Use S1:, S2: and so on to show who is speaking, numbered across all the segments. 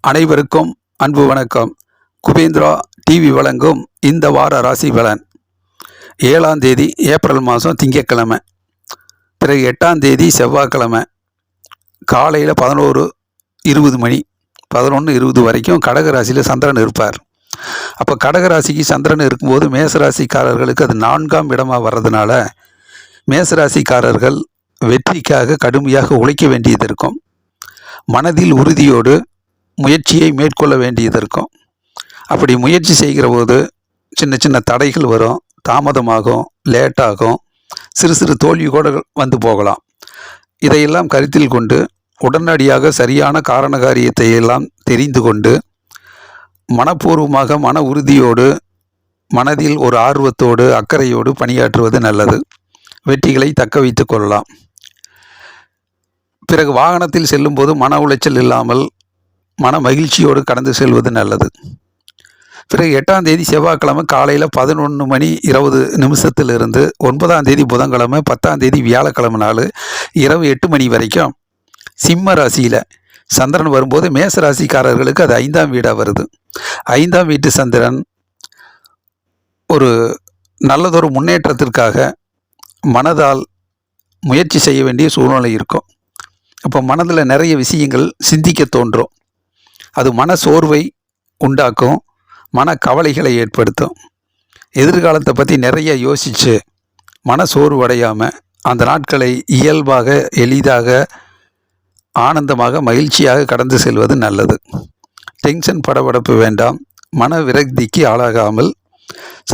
S1: அனைவருக்கும் அன்பு வணக்கம். குபேந்திரா டிவி வழங்கும் இந்த வார ராசி பலன். 7ஆம் தேதி ஏப்ரல் மாதம் திங்கட்கிழமை, பிறகு 8ஆம் தேதி செவ்வாய்க்கிழமை காலையில் 11:20 மணி 11:20 வரைக்கும் கடகராசியில் சந்திரன் இருப்பார். அப்போ கடகராசிக்கு சந்திரன் இருக்கும்போது மேசராசிக்காரர்களுக்கு அது 4ஆம் இடமாக வர்றதுனால மேசராசிக்காரர்கள் வெற்றிக்காக கடுமையாக உழைக்க வேண்டியது இருக்கும். மனதில் உறுதியோடு முயற்சியை மேற்கொள்ள வேண்டியது இருக்கும். அப்படி முயற்சி செய்கிற போது சின்ன சின்ன தடைகள் வரும், தாமதமாகும், லேட்டாகும், சிறு சிறு தோல்வி கூட வந்து போகலாம். இதையெல்லாம் கருத்தில் கொண்டு உடனடியாக சரியான காரண காரியத்தை எல்லாம் தெரிந்து கொண்டு மனப்பூர்வமாக மன உறுதியோடு மனதில் ஒரு ஆர்வத்தோடு அக்கறையோடு பணியாற்றுவது நல்லது. வெற்றிகளை தக்க வைத்து கொள்ளலாம். பிறகு வாகனத்தில் செல்லும்போது மன உளைச்சல் இல்லாமல் மன மகிழ்ச்சியோடு கடந்து செல்வது நல்லது. பிறகு 8ஆம் தேதி செவ்வாய்க்கிழமை காலையில் 11:20 9ஆம் தேதி புதன்கிழமை 10ஆம் தேதி வியாழக்கிழமை நாள் இரவு 8 மணி வரைக்கும் சிம்ம ராசியில் சந்திரன் வரும்போது மேச ராசிக்காரர்களுக்கு அது 5ஆம் வீடாக வருது. 5ஆம் வீட்டு சந்திரன் ஒரு நல்லதொரு முன்னேற்றத்திற்காக மனதால் முயற்சி செய்ய வேண்டிய சூழ்நிலை இருக்கும். அப்போ மனதில் நிறைய விஷயங்கள் சிந்திக்க தோன்றும். அது மன சோர்வை உண்டாக்கும், மன கவலைகளை ஏற்படுத்தும். எதிர்காலத்தை பற்றி நிறைய யோசித்து மன சோர்வு அடையாமல் அந்த நாட்களை இயல்பாக எளிதாக ஆனந்தமாக மகிழ்ச்சியாக கடந்து செல்வது நல்லது. டென்ஷன் படபடப்பு வேண்டாம். மன விரக்திக்கு ஆளாகாமல்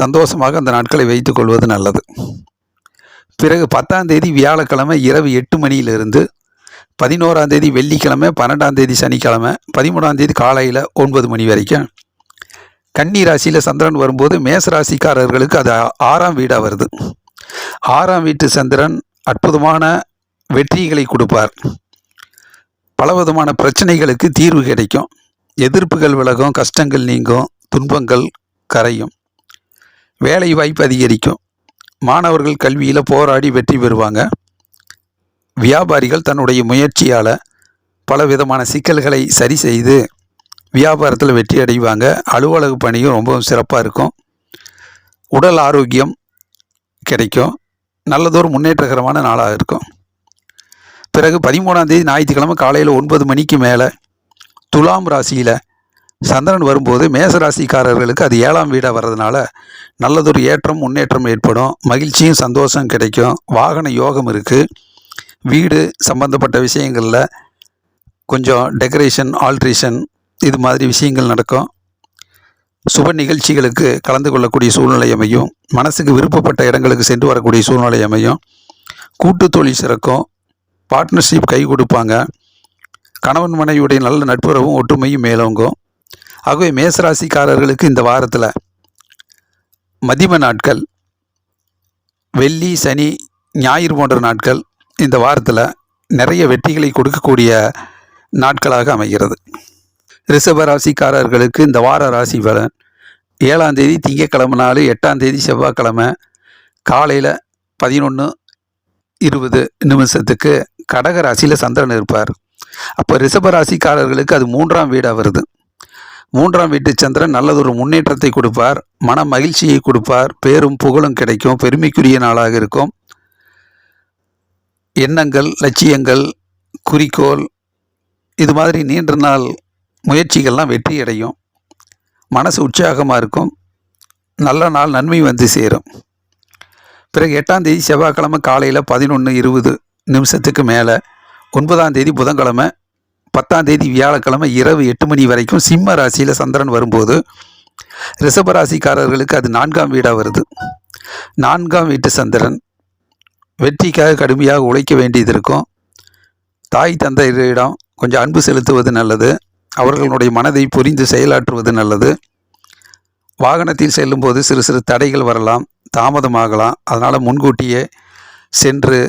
S1: சந்தோஷமாக அந்த நாட்களை வைத்து கொள்வது நல்லது. பிறகு 10ஆம் தேதி வியாழக்கிழமை இரவு 8 மணியிலிருந்து 11ஆம் தேதி வெள்ளிக்கிழமை 12ஆம் தேதி சனிக்கிழமை 13ஆம் தேதி காலையில் 9 மணி வரைக்கும் கன்னி ராசியில் சந்திரன் வரும்போது மேசராசிக்காரர்களுக்கு அது 6ஆம் வீடாக வருது. 6ஆம் வீட்டு சந்திரன் அற்புதமான வெற்றிகளை கொடுப்பார். பலவிதமான பிரச்சனைகளுக்கு தீர்வு கிடைக்கும். எதிர்ப்புகள் விலகும், கஷ்டங்கள் நீங்கும், துன்பங்கள் கரையும், வேலை வாய்ப்பு அதிகரிக்கும். மாணவர்கள் கல்வியில் போராடி வெற்றி பெறுவாங்க. வியாபாரிகள் தன்னுடைய முயற்சியால் பல விதமான சிக்கல்களை சரி செய்து வியாபாரத்தில் வெற்றி அடைவாங்க. அலுவலக பணியும் ரொம்பவும் சிறப்பாக இருக்கும். உடல் ஆரோக்கியம் கிடைக்கும். நல்லதொரு முன்னேற்றகரமான நாளாக இருக்கும். பிறகு 13ஆம் தேதி ஞாயிற்றுக்கிழமை காலையில் 9 மணிக்கு மேலே துலாம் ராசியில் சந்திரன் வரும்போது மேசராசிக்காரர்களுக்கு அது 7ஆம் வீடாக வர்றதுனால நல்லதொரு ஏற்றம் முன்னேற்றம் ஏற்படும். மகிழ்ச்சியும் சந்தோஷம் கிடைக்கும். வாகன யோகம் இருக்குது. வீடு சம்பந்தப்பட்ட விஷயங்களில் கொஞ்சம் டெக்கரேஷன், ஆல்ட்ரேஷன் இது மாதிரி விஷயங்கள் நடக்கும். சுப நிகழ்ச்சிகளுக்கு கலந்து கொள்ளக்கூடிய சூழ்நிலை அமையும். மனசுக்கு விருப்பப்பட்ட இடங்களுக்கு சென்று வரக்கூடிய சூழ்நிலை அமையும். கூட்டு தொழில் சிறக்கும். பார்ட்னர்ஷிப் கை கொடுப்பாங்க. கணவன் மனைவியுடைய நல்ல நட்புறவும் ஒற்றுமையும் மேலோங்கும். ஆகவே மேசராசிக்காரர்களுக்கு இந்த வாரத்தில் மதிம நாட்கள் வெள்ளி, சனி, ஞாயிறு போன்ற நாட்கள் இந்த வாரத்தில் நிறைய வெற்றிகளை கொடுக்கக்கூடிய நாட்களாக அமைகிறது. ரிஷப ராசிக்காரர்களுக்கு இந்த வார ராசி பலன். 7ஆம் தேதி திங்கட்கிழமை நாள் 8ஆம் தேதி செவ்வாய்க்கிழமை காலையில் 11:20 கடக ராசியில் சந்திரன் இருப்பார். அப்போ ரிஷப ராசிக்காரர்களுக்கு அது 3ஆம் வீடாக வருது. 3ஆம் வீட்டு சந்திரன் நல்லதொரு முன்னேற்றத்தை கொடுப்பார். மன மகிழ்ச்சியை கொடுப்பார். பேரும் புகழும் கிடைக்கும். பெருமைக்குரிய நாளாக இருக்கும். எண்ணங்கள், லட்சியங்கள், குறிக்கோள் இது மாதிரி நீண்ட நாள் முயற்சிகள்லாம் வெற்றி அடையும். மனசு உற்சாகமாக இருக்கும். நல்ல நாள், நன்மை வந்து சேரும். பிறகு 8ஆம் தேதி செவ்வாய்க்கிழமை காலையில் 11:20 மேலே 9ஆம் தேதி புதன்கிழமை 10ஆம் தேதி வியாழக்கிழமை இரவு 8 மணி வரைக்கும் சிம்ம ராசியில் சந்திரன் வரும்போது ரிஷபராசிக்காரர்களுக்கு அது 4ஆம் வீடாக வருது. 4ஆம் வீட்டு சந்திரன் வெற்றிக்காக கடுமையாக உழைக்க வேண்டியது இருக்கும். தாய் தந்தையரிடம் கொஞ்சம் அன்பு செலுத்துவது நல்லது. அவர்களுடைய மனதை புரிந்து செயலாற்றுவது நல்லது. வாகனத்தில் செல்லும்போது சிறு சிறு தடைகள் வரலாம், தாமதமாகலாம். அதனால் முன்கூட்டியே சென்று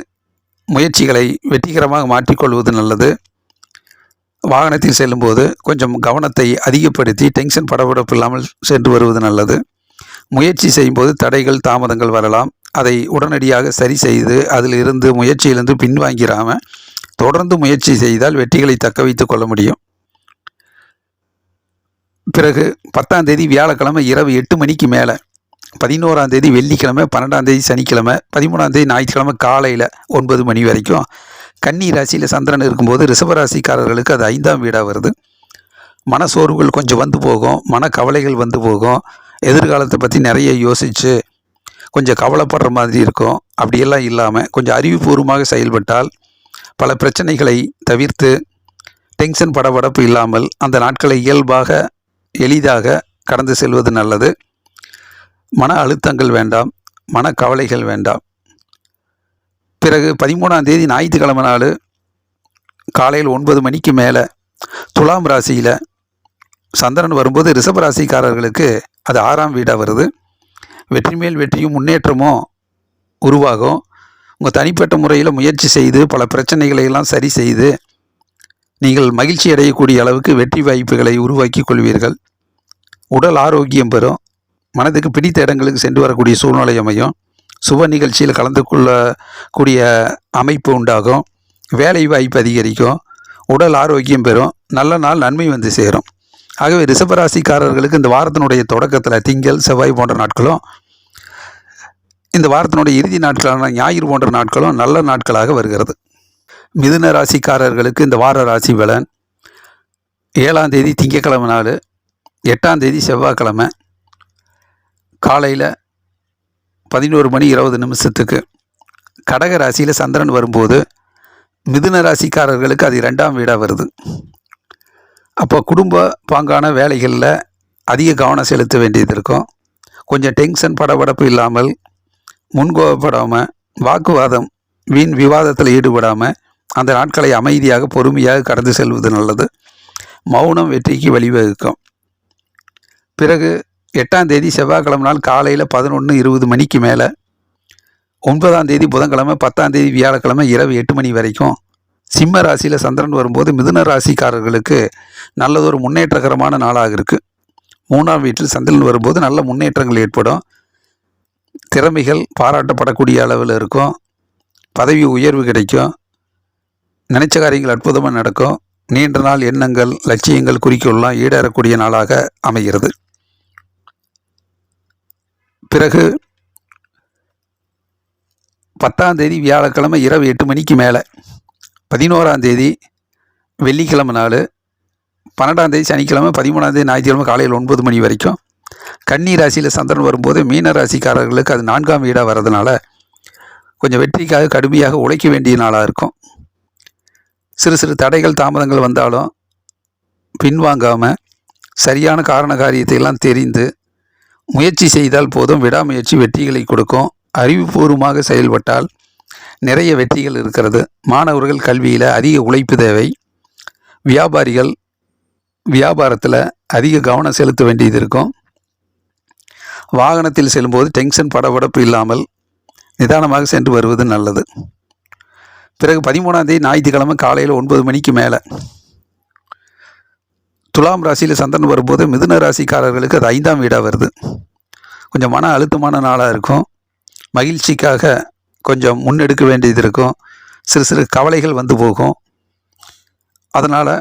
S1: முயற்சிகளை வெற்றிகரமாக மாற்றிக்கொள்வது நல்லது. வாகனத்தில் செல்லும்போது கொஞ்சம் கவனத்தை அதிகப்படுத்தி டென்ஷன் படபடப்பு இல்லாமல் சென்று வருவது நல்லது. முயற்சி செய்யும்போது தடைகள், தாமதங்கள் வரலாம். அதை உடனடியாக சரி செய்து அதிலிருந்து முயற்சியிலிருந்து பின்வாங்கிறாமல் தொடர்ந்து முயற்சி செய்தால் வெற்றிகளை தக்க வைத்து கொள்ள முடியும். பிறகு 10ஆம் தேதி வியாழக்கிழமை இரவு 8 மணிக்கு மேலே, 11ஆம் தேதி வெள்ளிக்கிழமை, 12ஆம் தேதி சனிக்கிழமை, 13ஆம் தேதி ஞாயிற்றுக்கிழமை காலையில் 9 மணி வரைக்கும் கன்னி ராசியில் சந்திரன் இருக்கும்போது ரிஷபராசிக்காரர்களுக்கு அது 5ஆம் வீடாக வருது. மனசோர்வுகள் கொஞ்சம் வந்து போகும், மனக்கவலைகள் வந்து போகும், எதிர்காலத்தை பற்றி நிறைய யோசித்து கொஞ்சம் கவலைப்படுற மாதிரி இருக்கும். அப்படியெல்லாம் இல்லாமல் கொஞ்சம் அறிவுபூர்வமாக செயல்பட்டால் பல பிரச்சனைகளை தவிர்த்து டென்ஷன் படபடப்பு இல்லாமல் அந்த நாட்களை இயல்பாக எளிதாக கடந்து செல்வது நல்லது. மன அழுத்தங்கள் வேண்டாம், மனக்கவலைகள் வேண்டாம். பிறகு 13ஆம் தேதி ஞாயிற்றுக்கிழமை நாள் காலையில் 9 மணிக்கு மேலே துலாம் ராசியில் சந்திரன் வரும்போது ரிஷபராசிக்காரர்களுக்கு அது 6ஆம் வீடாக வருது. வெற்றி மேல் வெற்றியும் முன்னேற்றமும் உருவாகும். உங்கள் தனிப்பட்ட முறையில் முயற்சி செய்து பல பிரச்சனைகளை எல்லாம் சரி செய்து நீங்கள் மகிழ்ச்சி அடையக்கூடிய அளவுக்கு வெற்றி வாய்ப்புகளை உருவாக்கி கொள்வீர்கள். உடல் ஆரோக்கியம் பெறும். மனதுக்கு பிடித்த இடங்களுக்கு சென்று வரக்கூடிய சூழ்நிலை அமையும். சுப நிகழ்ச்சியில் கலந்து கொள்ளக்கூடிய அமைப்பு உண்டாகும். வேலை வாய்ப்பு அதிகரிக்கும். உடல் ஆரோக்கியம் பெறும். நல்ல நாள் நன்மை வந்து சேரும். ஆகவே ரிஷபராசிக்காரர்களுக்கு இந்த வாரத்தினுடைய தொடக்கத்தில் திங்கள், செவ்வாய் போன்ற நாட்களும், இந்த வாரத்தினுடைய இறுதி நாட்களான ஞாயிறு போன்ற நாட்களும் நல்ல நாட்களாக வருகிறது. மிதுன ராசிக்காரர்களுக்கு இந்த வார ராசி பலன்: 7ஆம் தேதி திங்கட்கிழமை நாள், 8ஆம் தேதி செவ்வாய்க்கிழமை காலையில் 11:20 கடக ராசியில் சந்திரன் வரும்போது மிதுன ராசிக்காரர்களுக்கு அது 2ஆம் வீடாக வருது. அப்போ குடும்ப பாங்கான வேலைகளில் அதிக கவனம் செலுத்த வேண்டியது இருக்கும். கொஞ்சம் டென்ஷன் படபடப்பு இல்லாமல், முன்கோபப்படாமல், வாக்குவாதம் வீண் விவாதத்தில் ஈடுபடாமல் அந்த நாட்களை அமைதியாக பொறுமையாக கடந்து செல்வது நல்லது. மௌனம் வெற்றிக்கு வழிவகுக்கும். பிறகு 8ஆம் தேதி செவ்வாய்க்கிழமை நாள் காலையில் 11:20 மேலே, 9ஆம் தேதி புதன்கிழமை, 10ஆம் தேதி வியாழக்கிழமை இரவு 8 மணி வரைக்கும் சிம்ம ராசியில் சந்திரன் வரும்போது மிதுன ராசிக்காரர்களுக்கு நல்லதொரு முன்னேற்றகரமான நாளாக இருக்குது. 3ஆம் வீட்டில் சந்திரன் வரும்போது நல்ல முன்னேற்றங்கள் ஏற்படும். திறமைகள் பாராட்டப்படக்கூடிய அளவில் இருக்கும். பதவி உயர்வு கிடைக்கும். நினைச்ச காரியங்கள் அற்புதமாக நடக்கும். நீண்ட நாள் எண்ணங்கள், லட்சியங்கள், குறிக்கோள்லாம் ஈடேறக்கூடிய நாளாக அமைகிறது. பிறகு 10ஆம் தேதி வியாழக்கிழமை இரவு 8 மணிக்கு மேலே, 11ஆம் தேதி வெள்ளிக்கிழமை நாள், 12ஆம் தேதி சனிக்கிழமை, 13ஆம் தேதி ஞாயிற்றுக்கிழமை காலையில் 9 மணி வரைக்கும் கன்னி ராசியில் சந்திரன் வரும்போது மீன ராசிக்காரர்களுக்கு அது 4ஆம் வீடாக வர்றதுனால கொஞ்சம் வெற்றிக்காக கடுமையாக உழைக்க வேண்டிய நாளாக இருக்கும். சிறு சிறு தடைகள் தாமதங்கள் வந்தாலும் பின்வாங்காமல் சரியான காரண காரியத்தை எல்லாம் தெரிந்து முயற்சி செய்தால் போதும். விடாமுயற்சி வெற்றிகளை கொடுக்கும். அறிவுபூர்வமாக செயல்பட்டால் நிறைய வெற்றிகள் இருக்கிறது. மாணவர்கள் கல்வியில் அதிக உழைப்பு தேவை. வியாபாரிகள் வியாபாரத்தில் அதிக கவனம் செலுத்த வேண்டியது இருக்கும். வாகனத்தில் செல்லும்போது டென்ஷன் படபடப்பு இல்லாமல் நிதானமாக சென்று வருவது நல்லது. பிறகு 13ஆம் தேதி ஞாயிற்றுக்கிழமை காலையில் 9 மணிக்கு மேலே துலாம் ராசியில் சந்திரன் வரும்போது மிதுன ராசிக்காரர்களுக்கு அது 5ஆம் வீடாக வருது. கொஞ்சம் மன அழுத்தமான நாளாக இருக்கும். மகிழ்ச்சிக்காக கொஞ்சம் முன்னெடுக்க வேண்டியது இருக்கும். சிறு சிறு கவலைகள் வந்து போகும். அதனால்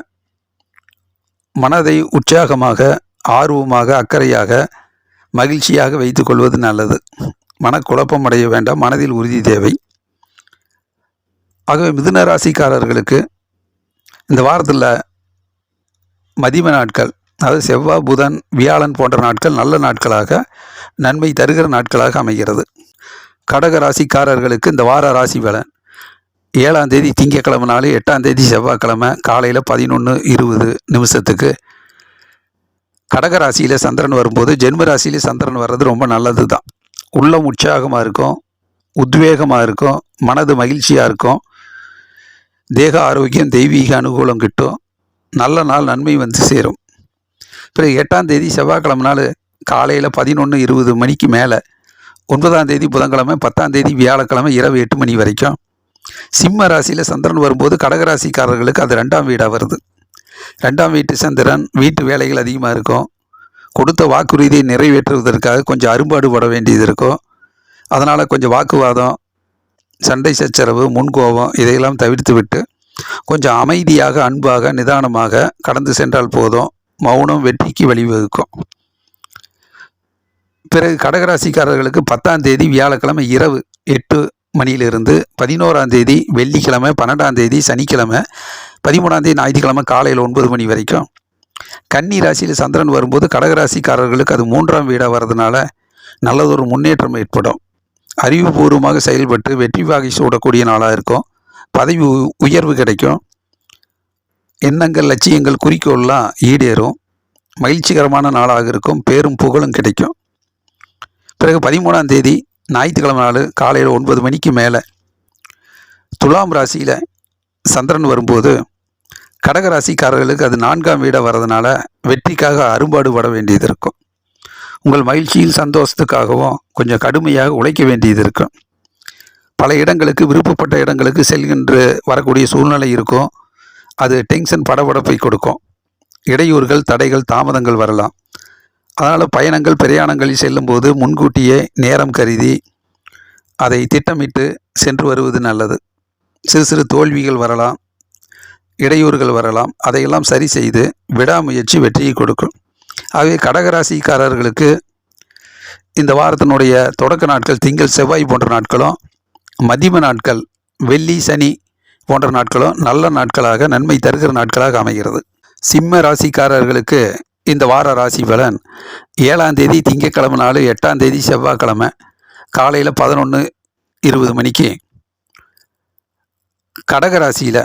S1: மனதை உற்சாகமாக, ஆர்வமாக, அக்கறையாக, மகிழ்ச்சியாக வைத்து கொள்வது நல்லது. மனக்குழப்பம் அடைய வேண்டாம். மனதில் உறுதி தேவை. ஆகவே மிதுன ராசிக்காரர்களுக்கு இந்த வாரத்தில் மதிம நாட்கள், அதாவது செவ்வாய், புதன், வியாழன் போன்ற நாட்கள் நல்ல நாட்களாக, நன்மை தருகிற நாட்களாக அமைகிறது. கடக ராசிக்காரர்களுக்கு இந்த வார ராசி பலன்: 7ஆம் தேதி திங்கட்கிழமை நாள், 8ஆம் தேதி செவ்வாய்க்கிழமை காலையில் 11:20 கடக ராசியில் சந்திரன் வரும்போது ஜென்ம ராசியில் சந்திரன் வர்றது ரொம்ப நல்லது தான். உள்ளம் உற்சாகமாக இருக்கும். உத்வேகமாக இருக்கும். மனது மகிழ்ச்சியாக இருக்கும். தேக ஆரோக்கியம், தெய்வீக அனுகூலம் கிட்டும். நல்ல நாள் நன்மை வந்து சேரும். பிறகு 8ஆம் தேதி செவ்வாய்க்கிழமை நாள் காலையில் 11:20 மேலே, 9ஆம் தேதி புதன்கிழமை, 10ஆம் தேதி வியாழக்கிழமை இரவு 8 மணி வரைக்கும் சிம்ம ராசியில் சந்திரன் வரும்போது கடகராசிக்காரர்களுக்கு அது 2ஆம் வீடாக வருது. 2ஆம் வீட்டு சந்திரன் வீட்டு வேலைகள் அதிகமாக இருக்கும். கொடுத்த வாக்குறுதியை நிறைவேற்றுவதற்காக கொஞ்சம் அரும்பாடுபட வேண்டியது இருக்கும். அதனால் கொஞ்சம் வாக்குவாதம், சண்டை சச்சரவு, முன்கோபம் இதையெல்லாம் தவிர்த்து விட்டு கொஞ்சம் அமைதியாக, அன்பாக, நிதானமாக கடந்து சென்றால் போதும். மௌனம் வெற்றிக்கு வழிவகுக்கும். பிறகு கடகராசிக்காரர்களுக்கு 10ஆம் தேதி வியாழக்கிழமை இரவு 8 மணியிலிருந்து 11ஆம் தேதி வெள்ளிக்கிழமை, 12ஆம் தேதி சனிக்கிழமை, 13ஆம் தேதி ஞாயிற்றுக்கிழமை காலையில் 9 மணி வரைக்கும். கன்னி ராசியில் சந்திரன் வரும்போது கடகராசிக்காரர்களுக்கு அது 3ஆம் வீடாக வர்றதுனால நல்லதொரு முன்னேற்றம் ஏற்படும். அறிவுபூர்வமாக செயல்பட்டு வெற்றி வாகை சூடக்கூடிய நாளாக இருக்கும். பதவி உயர்வு கிடைக்கும். எண்ணங்கள், லட்சியங்கள், குறிக்கோள்லாம் ஈடேறும். மகிழ்ச்சிகரமான நாளாக இருக்கும். பேரும் புகழும் கிடைக்கும். பிறகு 13ஆம் தேதி ஞாயிற்றுக்கிழமை நாள் காலையில் 9 மணிக்கு மேலே துலாம் ராசியில் சந்திரன் வரும்போது கடகராசிக்காரர்களுக்கு அது 4ஆம் வீடாக வர்றதுனால வெற்றிக்காக அரும்பாடுபட வேண்டியது இருக்கும். உங்கள் மகிழ்ச்சியில் சந்தோஷத்துக்காகவும் கொஞ்சம் கடுமையாக உழைக்க வேண்டியது இருக்கும். பல இடங்களுக்கு, விருப்பப்பட்ட இடங்களுக்கு செல்கின்ற வரக்கூடிய சூழ்நிலை இருக்கும். அது டென்ஷன், படபடப்பை கொடுக்கும். இடையூறுகள், தடைகள், தாமதங்கள் வரலாம். அதனால் பயணங்கள், பிரயாணங்களில் செல்லும்போது முன்கூட்டியே நேரம் கருதி அதை திட்டமிட்டு சென்று வருவது நல்லது. சிறு சிறு தோல்விகள் வரலாம், இடையூறுகள் வரலாம். அதையெல்லாம் சரி செய்து விடாமுயற்சி வெற்றியை கொடுக்கும். ஆகவே கடகராசிக்காரர்களுக்கு இந்த வாரத்தினுடைய தொடக்க நாட்கள் திங்கள், செவ்வாய் போன்ற நாட்களும், மதிம நாட்கள் வெள்ளி, சனி போன்ற நாட்களும் நல்ல நாட்களாக, நன்மை தருகிற நாட்களாக அமைகிறது. சிம்ம ராசிக்காரர்களுக்கு இந்த வார ராசி பலன் 7ஆம் தேதி திங்கட்கிழமை நாள், 8ஆம் தேதி செவ்வாய்க்கிழமை காலையில் 11:20 மணிக்கு கடகராசியில்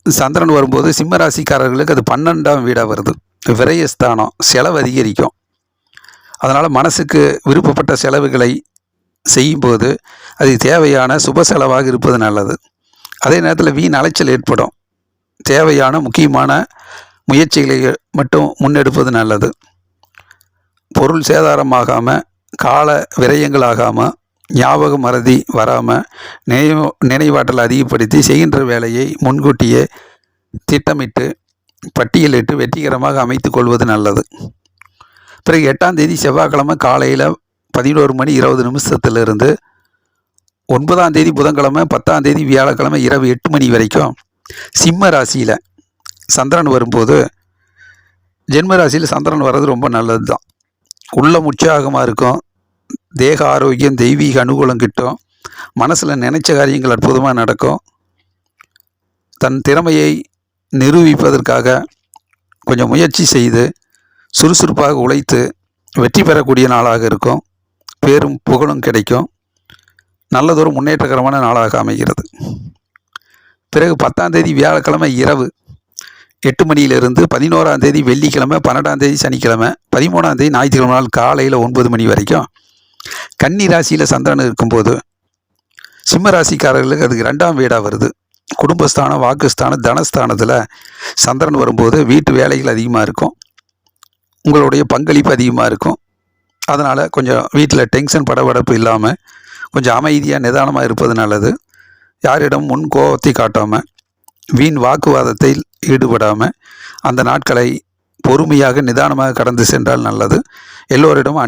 S1: சந்திரன் வரும்போது சிம்ம ராசிக்காரர்களுக்கு அது 12ஆம் வீடாக வருது. விரயஸ்தானம், செலவு அதிகரிக்கும். அதனால் மனசுக்கு விருப்பப்பட்ட செலவுகளை செய்யும்போது அது தேவையான சுப செலவாக இருப்பது நல்லது. அதே நேரத்தில் வீண் அலைச்சல் ஏற்படும். தேவையான முக்கியமான முயற்சிகளை மட்டும் முன்னெடுப்பது நல்லது. பொருள் சேதாரமாகாமல், கால விரயங்கள் ஆகாமல், ஞாபக மறதி வராமல், நினைவாற்றல் அதிகப்படுத்தி செய்கின்ற வேலையை முன்கூட்டியே திட்டமிட்டு பட்டியலிட்டு வெற்றிகரமாக அமைத்து கொள்வது நல்லது. பிறகு 8ஆம் தேதி செவ்வாய்க்கிழமை காலையில் 11:20 9ஆம் தேதி புதன்கிழமை, 10ஆம் தேதி வியாழக்கிழமை இரவு 8 மணி வரைக்கும் சிம்ம ராசியில் சந்திரன் வரும்போது, ஜென்ம ராசியில் சந்திரன் வர்றது ரொம்ப நல்லது தான். உள்ளம் உற்சாகமாக இருக்கும். தேக ஆரோக்கியம், தெய்வீக அனுகூலம் கிட்டும். மனசில் நினைச்ச காரியங்கள் அற்புதமாக நடக்கும். தன் திறமையை நிரூபிப்பதற்காக கொஞ்சம் முயற்சி செய்து சுறுசுறுப்பாக உழைத்து வெற்றி பெறக்கூடிய நாளாக இருக்கும். பேரும் புகழும் கிடைக்கும். நல்லதொரு முன்னேற்றகரமான நாளாக அமைகிறது. பிறகு 10ஆம் தேதி வியாழக்கிழமை இரவு 8 மணியிலிருந்து 11ஆம் தேதி வெள்ளிக்கிழமை, 12ஆம் தேதி சனிக்கிழமை, 13ஆம் தேதி ஞாயிற்றுக்கிழமை நாள் காலையில் 9 மணி வரைக்கும் கன்னி ராசியில் சந்திரன் இருக்கும்போது சிம்ம ராசிக்காரர்களுக்கு அதுக்கு 2ஆம் வீடாக வருது. குடும்பஸ்தானம், வாக்குஸ்தானம், தனஸ்தானத்தில் சந்திரன் வரும்போது வீட்டு வேலைகள் அதிகமாக இருக்கும். உங்களுடைய பங்களிப்பு அதிகமாக இருக்கும். அதனால் கொஞ்சம் வீட்டில் டென்ஷன், படபடப்பு இல்லாமல் கொஞ்சம் அமைதியாக நிதானமாக இருப்பது நல்லது. யாரிடம் முன் கோபத்தை காட்டாமல், வீண் வாக்குவாதத்தில் ஈடுபடாமல் அந்த நாட்களை பொறுமையாக நிதானமாக கடந்து சென்றால் நல்லது. எல்லோரிடம்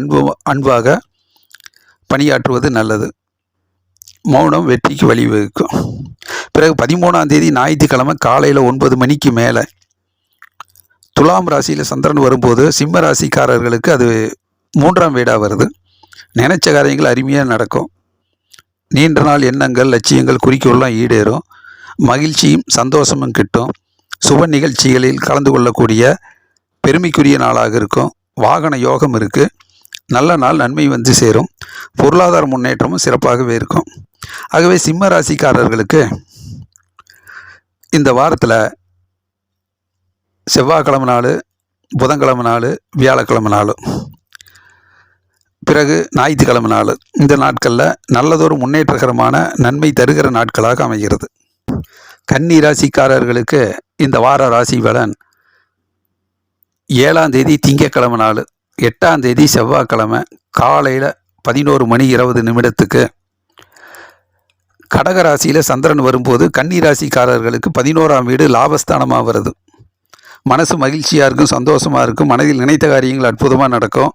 S1: அன்பாக பணியாற்றுவது நல்லது. மௌனம் வெற்றிக்கு வழிவகுக்கும். பிறகு 13ஆம் தேதி ஞாயிற்றுக்கிழமை காலையில் 9 மணிக்கு மேலே துலாம் ராசியில் சந்திரன் வரும்போது சிம்ம ராசிக்காரர்களுக்கு அது 3ஆம் வீடாக வருது. நினைச்ச காரியங்கள் அருமையாக நடக்கும். நீண்ட நாள் எண்ணங்கள், லட்சியங்கள், குறிக்கோள்லாம் ஈடேறும். மகிழ்ச்சியும் சந்தோஷமும் கிட்டும். சுப நிகழ்ச்சிகளில் கலந்து கொள்ளக்கூடிய பெருமைக்குரிய நாளாக இருக்கும். வாகன யோகம் இருக்குது. நல்ல நாள், நன்மை வந்து சேரும். பொருளாதார முன்னேற்றமும் சிறப்பாகவே இருக்கும். ஆகவே சிம்ம ராசிக்காரர்களுக்கு இந்த வாரத்தில் செவ்வாய்க்கிழமை நாள், புதன்கிழமை நாள், வியாழக்கிழமை நாள், பிறகு ஞாயிற்றுக்கிழமை நாள், இந்த நாட்களில் நல்லதொரு முன்னேற்றகரமான நன்மை தருகிற நாட்களாக அமைகிறது. கன்னி ராசிக்காரர்களுக்கு இந்த வார ராசி பலன் 7ஆம் தேதி திங்கட்கிழமை நாள், 8ஆம் தேதி செவ்வாய்க்கிழமை காலையில் 11:20 கடகராசியில் சந்திரன் வரும்போது கன்னி ராசிக்காரர்களுக்கு 11ஆம் வீடு லாபஸ்தானமாக வருது. மனசு மகிழ்ச்சியாக இருக்கும், சந்தோஷமாக இருக்கும். மனதில் நினைத்த காரியங்கள் அற்புதமாக நடக்கும்.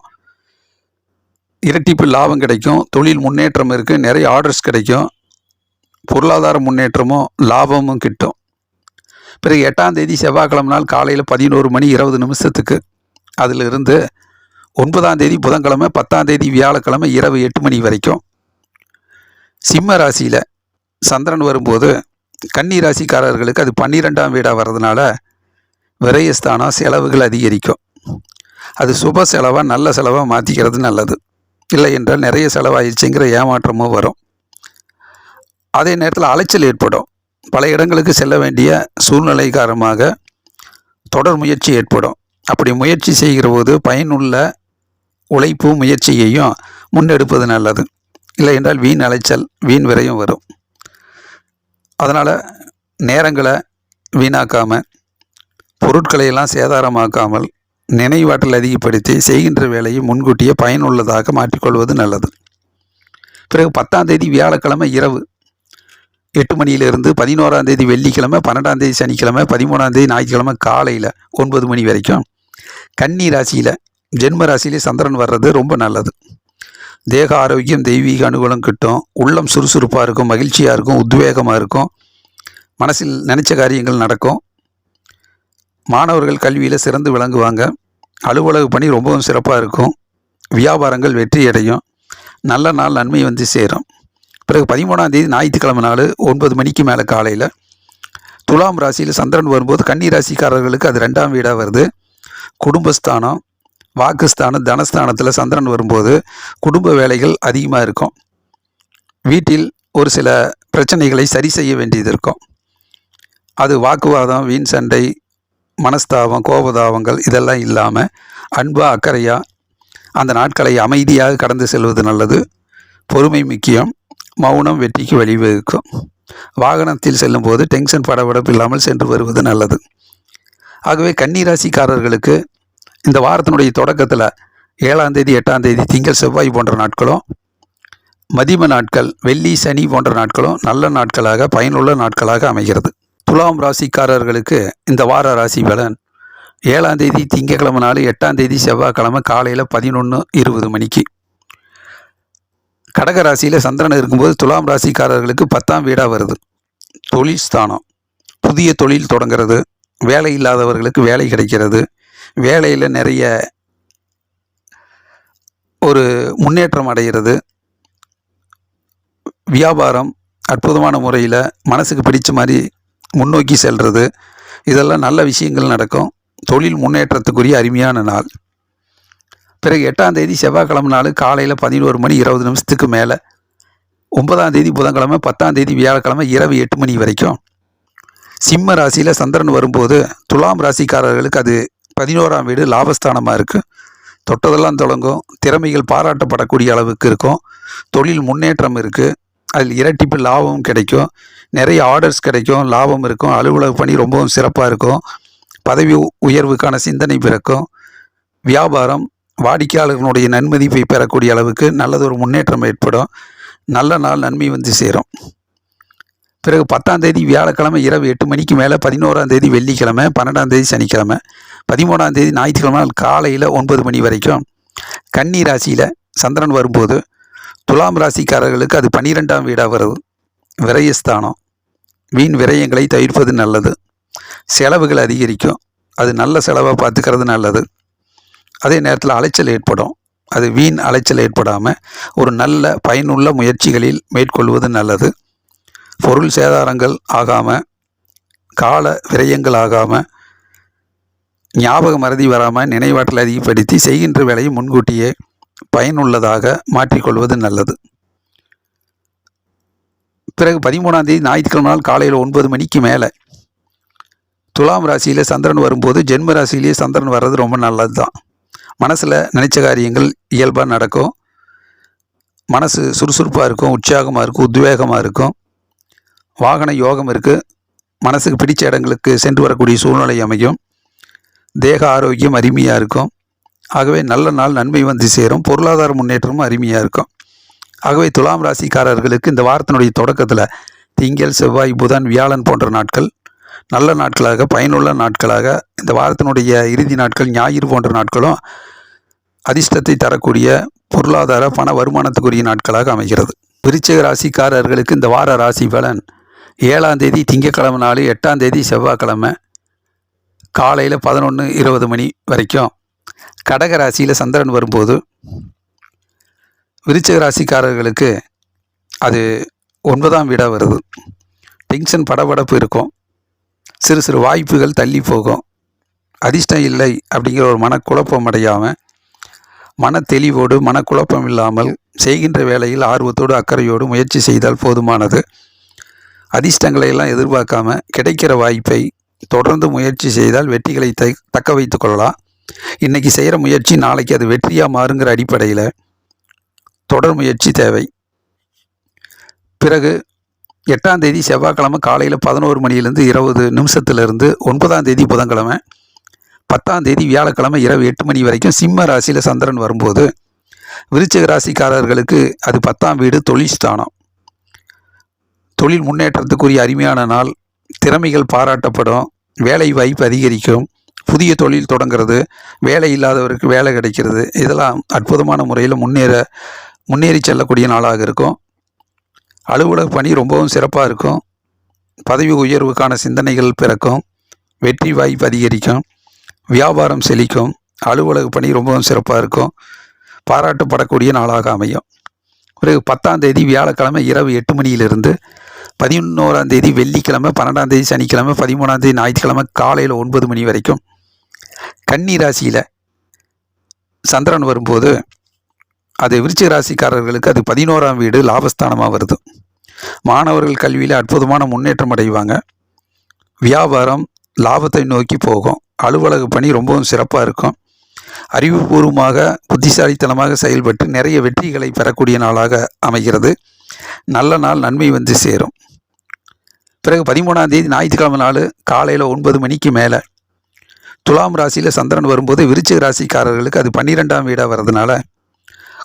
S1: இரட்டிப்பு லாபம் கிடைக்கும். தொழில் முன்னேற்றம் இருக்குது. நிறைய ஆர்டர்ஸ் கிடைக்கும். பொருளாதார முன்னேற்றமும் லாபமும் கிட்டும். பிறகு 8ஆம் தேதி செவ்வாய்க்கிழமை நாள் காலையில் 11:20 அதிலிருந்து 9ஆம் தேதி புதன்கிழமை 10ஆம் தேதி வியாழக்கிழமை இரவு 8 மணி வரைக்கும் சிம்ம ராசியில் சந்திரன் வரும்போது கன்னி ராசிக்காரர்களுக்கு அது 12ஆம் வீடாக வர்றதுனால விரயஸ்தானம் செலவுகள் அதிகரிக்கும். அது சுப செலவாக நல்ல செலவாக மாற்றிக்கிறது நல்லது. இல்லை என்றால் நிறைய செலவாயிடுச்சுங்கிற ஏமாற்றமும் வரும். அதே நேரத்தில் அலைச்சல் ஏற்படும். பல இடங்களுக்கு செல்ல வேண்டிய சூழ்நிலை காரணமாக தொடர் முயற்சி ஏற்படும். அப்படி முயற்சி செய்கிற போது பயனுள்ள உழைப்பு முயற்சியையும் முன்னெடுப்பது நல்லது. இல்லை என்றால் வீண் அலைச்சல் வீண் விரயம் வரும். அதனால் நேரங்களை வீணாக்காமல் பொருட்களையெல்லாம் சேதாரமாக்காமல் நினைவாற்றல் அதிகப்படுத்தி செய்கின்ற வேலையை முன்கூட்டியே பயனுள்ளதாக மாற்றிக்கொள்வது நல்லது. பிறகு 10ஆம் தேதி வியாழக்கிழமை இரவு 8 மணியிலிருந்து 11ஆம் தேதி வெள்ளிக்கிழமை 12ஆம் தேதி சனிக்கிழமை 13ஆம் தேதி ஞாயிற்றுக்கிழமை காலையில் 9 மணி வரைக்கும் கன்னி ராசியில் ஜென்ம ராசியிலே சந்திரன் வர்றது ரொம்ப நல்லது. தேக ஆரோக்கியம் தெய்வீக அனுகூலம் கிட்டும். உள்ளம் சுறுசுறுப்பாக இருக்கும், மகிழ்ச்சியாக இருக்கும், உத்வேகமாக இருக்கும். மனசில் நினச்ச காரியங்கள் நடக்கும். மாணவர்கள் கல்வியில் சிறந்து விளங்குவாங்க. அலுவலக பணி ரொம்பவும் சிறப்பாக இருக்கும். வியாபாரங்கள் வெற்றி அடையும். நல்ல நாள் நன்மை வந்து சேரும். பிறகு 13ஆம் தேதி ஞாயிற்றுக்கிழமை நாள் 9 மணிக்கு மேலே காலையில் துலாம் ராசியில் சந்திரன் வரும்போது கன்னி ராசிக்காரர்களுக்கு அது 2ஆம் வீடாக வருது. குடும்பஸ்தானம், வாக்குஸ்தானம், தனஸ்தானத்தில் சந்திரன் வரும்போது குடும்ப வேலைகள் அதிகமாக இருக்கும். வீட்டில் ஒரு சில பிரச்சனைகளை சரி செய்ய வேண்டியது இருக்கும். அது வாக்குவாதம், வீண் சண்டை, மனஸ்தாபம், கோபதாபங்கள் இதெல்லாம் இல்லாமல் அன்பாக அக்கறையாக அந்த நாட்களை அமைதியாக கடந்து செல்வது நல்லது. பொறுமை முக்கியம். மௌனம் வெற்றிக்கு வழிவகுக்கும். வாகனத்தில் செல்லும்போது டென்ஷன் படபடப்பு இல்லாமல் சென்று வருவது நல்லது. ஆகவே கன்னிராசிக்காரர்களுக்கு இந்த வாரத்தினுடைய தொடக்கத்தில் 7ஆம் தேதி 8ஆம் தேதி திங்கள் செவ்வாய் போன்ற நாட்களும், மதிம நாட்கள் வெள்ளி சனி போன்ற நாட்களும் நல்ல நாட்களாக பயனுள்ள நாட்களாக அமைகிறது. துலாம் ராசிக்காரர்களுக்கு இந்த வார ராசி பலன் 7ஆம் தேதி திங்கக்கிழமை நாள் 8ஆம் தேதி செவ்வாய்க்கிழமை காலையில் 11:20 மணிக்கு. கடக ராசியில் சந்திரன் இருக்கும்போது துலாம் ராசிக்காரர்களுக்கு 10ஆம் வீடாக வருது. தொழில் ஸ்தானம். புதிய தொழில் தொடங்கிறது, வேலை இல்லாதவர்களுக்கு வேலை கிடைக்கிறது, வேலையில் நிறைய ஒரு முன்னேற்றம் அடைகிறது, வியாபாரம் அற்புதமான முறையில் மனசுக்கு பிடிச்ச மாதிரி முன்னோக்கி செல்வது, இதெல்லாம் நல்ல விஷயங்கள் நடக்கும். தொழில் முன்னேற்றத்துக்குரிய அருமையான நாள். பிறகு 8ஆம் தேதி செவ்வாய்க்கிழமை நாள் காலையில் 11:20 மேலே 9ஆம் தேதி புதன்கிழமை 10ஆம் தேதி வியாழக்கிழமை இரவு 8 மணி வரைக்கும் சிம்ம ராசியில் சந்திரன் வரும்போது துலாம் ராசிக்காரர்களுக்கு அது 11ஆம் வீடு லாபஸ்தானமாக இருக்குது. தொட்டதெல்லாம் தொடங்கும். திறமைகள் பாராட்டப்படக்கூடிய அளவுக்கு இருக்கும். தொழில் முன்னேற்றம் இருக்குது. அதில் இரட்டிப்பு லாபமும் கிடைக்கும். நிறைய ஆர்டர்ஸ் கிடைக்கும், லாபம் இருக்கும். அலுவலக பணி ரொம்பவும் சிறப்பாக இருக்கும். பதவி உயர்வுக்கான சிந்தனை பிறக்கும். வியாபாரம் வாடிக்கையாளர்களுடைய நன்மதிப்பை பெறக்கூடிய அளவுக்கு நல்லதொரு முன்னேற்றம் ஏற்படும். நல்ல நாள் நன்மை வந்து சேரும். பிறகு 10ஆம் தேதி வியாழக்கிழமை இரவு 8 மணிக்கு மேலே 11ஆம் தேதி வெள்ளிக்கிழமை 12ஆம் தேதி சனிக்கிழமை 13ஆம் தேதி ஞாயிற்றுக்கிழமை காலையில் 9 மணி வரைக்கும் கன்னி ராசியில் சந்திரன் வரும்போது துலாம் ராசிக்காரர்களுக்கு அது 12ஆம் வீடாக வருது. விரயஸ்தானம். வீண் விரயங்களை தவிர்ப்பது நல்லது. செலவுகள் அதிகரிக்கும். அது நல்ல செலவாக பார்த்துக்கிறது நல்லது. அதே நேரத்தில் அலைச்சல் ஏற்படும். அது வீண் அலைச்சல் ஏற்படாமல் ஒரு நல்ல பயனுள்ள முயற்சிகளில் மேற்கொள்வது நல்லது. பொருள் சேதாரங்கள் ஆகாமல், கால விரயங்கள் ஆகாமல், ஞாபக மறதி வராமல் நினைவாற்றல் அதிகப்படுத்தி செய்கின்ற வேலையை முன்கூட்டியே பயனுள்ளதாக மாற்றிக்கொள்வது நல்லது. பிறகு 13ஆம் தேதி ஞாயிற்றுக்கிழமை நாள் காலையில் 9 மணிக்கு மேலே துலாம் ராசியில் சந்திரன் வரும்போது ஜென்ம ராசியிலேயே சந்திரன் வர்றது ரொம்ப நல்லது தான். மனசில் நினைச்ச காரியங்கள் இயல்பாக நடக்கும். மனசு சுறுசுறுப்பாக இருக்கும், உற்சாகமாக இருக்கும், உத்வேகமாக இருக்கும். வாகன யோகம் இருக்குது. மனசுக்கு பிடிச்ச இடங்களுக்கு சென்று வரக்கூடிய சூழ்நிலை அமையும். தேக ஆரோக்கியம் அருமையாக இருக்கும். ஆகவே நல்ல நாள் நன்மை வந்து சேரும். பொருளாதார முன்னேற்றமும் அருமையாக இருக்கும். ஆகவே துலாம் ராசிக்காரர்களுக்கு இந்த வாரத்தினுடைய தொடக்கத்தில் திங்கள் செவ்வாய் புதன் வியாழன் போன்ற நாட்கள் நல்ல நாட்களாக பயனுள்ள நாட்களாக, இந்த வாரத்தினுடைய இறுதி நாட்கள் ஞாயிறு போன்ற நாட்களும் அதிர்ஷ்டத்தை தரக்கூடிய பொருளாதார பண வருமானத்துக்குரிய நாட்களாக அமைகிறது. விருச்சிக ராசிக்காரர்களுக்கு இந்த வார ராசி பலன் 7ஆம் தேதி திங்கக்கிழமை நாள் 8ஆம் தேதி செவ்வாய்க்கிழமை காலையில் 11:20 மணி வரைக்கும் கடக ராசியில் சந்திரன் வரும்போது விருச்சிக ராசிக்காரர்களுக்கு அது 9ஆம் வீடாக வருது. டென்ஷன் படபடப்பு இருக்கும். சிறு சிறு வாய்ப்புகள் தள்ளி போகும். அதிர்ஷ்டம் இல்லை அப்படிங்கிற ஒரு மனக்குழப்பம் அடையாமல், மன தெளிவோடு மனக்குழப்பம் இல்லாமல் செய்கின்ற வேலையில் ஆர்வத்தோடு அக்கறையோடு முயற்சி செய்தால் போதுமானது. அதிர்ஷ்டங்களை எல்லாம் எதிர்பார்க்காம கிடைக்கிற வாய்ப்பை தொடர்ந்து முயற்சி செய்தால் வெற்றிகளை தக்க வைத்து கொள்ளலாம். இன்றைக்கி செய்கிற முயற்சி நாளைக்கு அது வெற்றியாக மாறுங்கிற அடிப்படையில் தொடர் முயற்சி தேவை. பிறகு 8ஆம் தேதி செவ்வாய்க்கிழமை காலையில் 11 மணியிலிருந்து 20 நிமிஷத்துலேருந்து 9ஆம் தேதி புதன்கிழமை 10ஆம் தேதி வியாழக்கிழமை இரவு 8 மணி வரைக்கும் சிம்ம ராசியில் சந்திரன் வரும்போது விருச்சிக ராசிக்காரர்களுக்கு அது 10ஆம் வீடு தொழில் ஸ்தானம். தொழில் முன்னேற்றத்துக்குரிய அருமையான நாள். திறமைகள் பாராட்டப்படும். வேலை வாய்ப்பு அதிகரிக்கும். புதிய தொழில் தொடங்கிறது, வேலை இல்லாதவருக்கு வேலை கிடைக்கிறது, இதெல்லாம் அற்புதமான முறையில் முன்னேறி செல்லக்கூடிய நாளாக இருக்கும். அலுவலக பணி ரொம்பவும் சிறப்பாக இருக்கும். பதவி உயர்வுக்கான சிந்தனைகள் பிறக்கும். வெற்றி வாய்ப்பு அதிகரிக்கும். வியாபாரம் செழிக்கும். அலுவலக பணி ரொம்பவும் சிறப்பாக இருக்கும். பாராட்டப்படக்கூடிய நாளாக அமையும். பிறகு 10ஆம் தேதி வியாழக்கிழமை இரவு 8 மணியிலிருந்து 11ஆம் தேதி வெள்ளிக்கிழமை, 12ஆம் தேதி சனிக்கிழமை, 13ஆம் தேதி ஞாயிற்றுக்கிழமை காலையில் 9 மணி வரைக்கும் கன்னி ராசியில் சந்திரன் வரும்போது அது விருச்சிக ராசிக்காரர்களுக்கு அது 11ஆம் வீடு லாபஸ்தானமாக வருது. மாணவர்கள் கல்வியில் அற்புதமான முன்னேற்றம் அடைவாங்க. வியாபாரம் லாபத்தை நோக்கி போகும். அலுவலக பணி ரொம்பவும் சிறப்பாக இருக்கும். அறிவுபூர்வமாக புத்திசாலித்தனமாக செயல்பட்டு நிறைய வெற்றிகளை பெறக்கூடிய நாளாக அமைகிறது. நல்ல நாள், நன்மை வந்து சேரும். பிறகு 13ஆம் தேதி ஞாயிற்றுக்கிழமை நாள் காலையில் 9 மணிக்கு மேலே துலாம் ராசியில் சந்திரன் வரும்போது விருச்சிக ராசிக்காரர்களுக்கு அது 12ஆம் வீடாக வர்றதுனால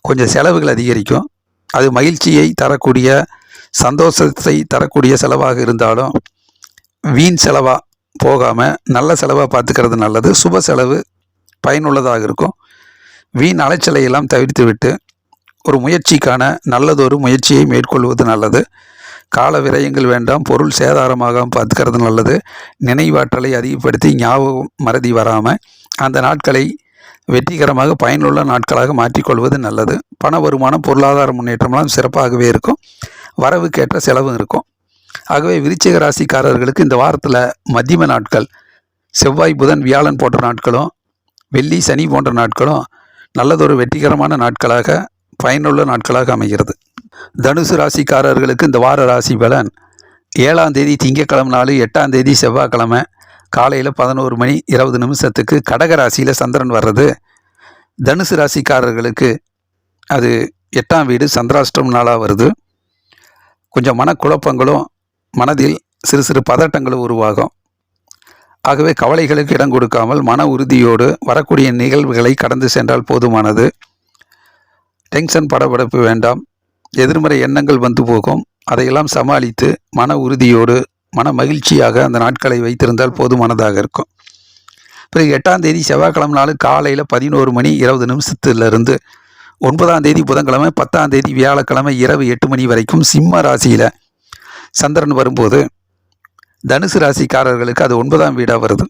S1: கொஞ்சம் செலவுகள் அதிகரிக்கும். அது மகிழ்ச்சியை தரக்கூடிய, சந்தோஷத்தை தரக்கூடிய செலவாக இருந்தாலும் வீண் செலவாக போகாமல் நல்ல செலவாக பார்த்துக்கிறது நல்லது. சுப செலவு பயனுள்ளதாக இருக்கும். வீண் அலைச்சலை எல்லாம் தவிர்த்து விட்டு ஒரு முயற்சிக்கான நல்லதொரு முயற்சியை மேற்கொள்வது நல்லது. கால விரயங்கள் வேண்டாம். பொருள் சேதாரமாக பார்த்துக்கிறது நல்லது. நினைவாற்றலை அதிகப்படுத்தி ஞாபகம் மறதி வராமல் அந்த நாட்களை வெற்றிகரமாக பயனுள்ள நாட்களாக மாற்றிக்கொள்வது நல்லது. பண வருமானம், பொருளாதார முன்னேற்றம்லாம் சிறப்பாகவே இருக்கும். வரவுக்கேற்ற செலவும் இருக்கும். ஆகவே விருச்சிக ராசிக்காரர்களுக்கு இந்த வாரத்தில் மத்தியம நாட்கள் செவ்வாய், புதன், வியாழன் போன்ற நாட்களும், வெள்ளி, சனி போன்ற நாட்களும் நல்லதொரு வெற்றிகரமான நாட்களாக, பயனுள்ள நாட்களாக அமைகிறது. தனுசு ராசிக்காரர்களுக்கு இந்த வார ராசி பலன் 7ஆம் தேதி திங்கட்கிழமை நாள், 8ஆம் தேதி செவ்வாய்க்கிழமை காலையில் 11 மணி 20 நிமிஷத்துக்கு கடக ராசியில் சந்திரன் வர்றது தனுசு ராசிக்காரர்களுக்கு அது 8ஆம் வீடு சந்திராஷ்டம நாளாக வருது. கொஞ்சம் மனக்குழப்பங்களும் மனதில் சிறு சிறு பதட்டங்களும் உருவாகும். ஆகவே கவலைகளுக்கு இடம் கொடுக்காமல் மன உறுதியோடு வரக்கூடிய நிகழ்வுகளை கடந்து சென்றால் போதுமானது. டென்ஷன் படபடப்பு வேண்டாம். எதிர்மறை எண்ணங்கள் வந்து போகும். அதையெல்லாம் சமாளித்து மன உறுதியோடு மன மகிழ்ச்சியாக அந்த நாட்களை வைத்திருந்தால் போதுமானதாக இருக்கும். பிறகு 8ஆம் தேதி செவ்வாய்க்கிழமை நாள் காலையில் 11 மணி 20 நிமிஷத்துலேருந்து 9ஆம் தேதி புதன்கிழமை, 10ஆம் தேதி வியாழக்கிழமை இரவு 8 மணி வரைக்கும் சிம்ம ராசியில் சந்திரன் வரும்போது தனுசு ராசிக்காரர்களுக்கு அது 9ஆம் வீடாக வருது.